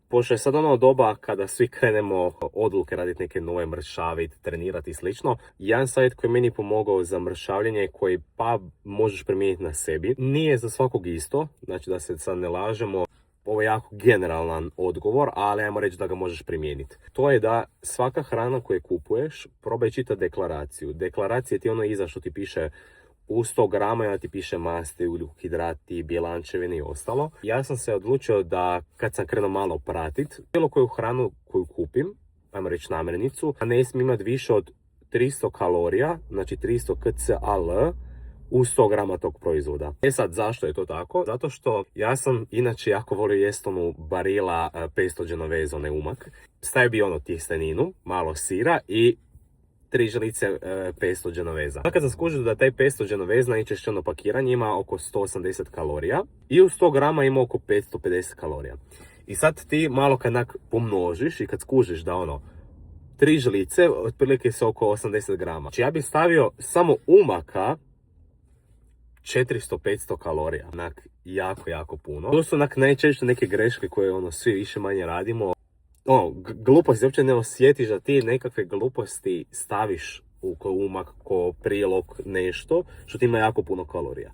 pošto je sad ono doba kada svi krenemo odluke raditi neke nove mršavit, trenirati i slično, jedan savjet koji je meni pomogao za mršavljenje koji pa možeš primijeniti na sebi, nije za svakog isto, znači da se sad ne lažemo, ovo je jako generalan odgovor, ali ajmo reći da ga možeš primijeniti. To je da svaka hrana koju kupuješ, probaj čitati deklaraciju. Deklaracija ti ono iza što ti piše u 100 grama i onda ti piše masti, ugljikohidrati, bjelančevine i ostalo. Ja sam se odlučio da kad sam krenuo malo pratit, bilo koju hranu koju kupim, ajmo reći namirnicu, a ne smije imati više od 300 kalorija, znači 300 kcal u 100 grama tog proizvoda. E sad, zašto je to tako? Zato što ja sam inače jako volio jest onu Barilla pesto genovese, onaj umak. Stavio bi ono tjesteninu, malo sira i 3 žlice pesto genovesa. Kad sam skužio da taj pesto genovese najčešće ono pakiranje ima oko 180 kalorija i u 100 grama ima oko 550 kalorija. I sad ti malo kad pomnožiš i kad skužiš da ono 3 žlice otprilike su oko 80 grama. Znači ja bih stavio samo umaka 400-500 kalorija. Jako puno. To su najčešće neke greške koje ono svi više manje radimo. Gluposti, uopće ne osjetiš da ti nekakve gluposti staviš u umak, ko prilog, nešto što ti ima jako puno kalorija.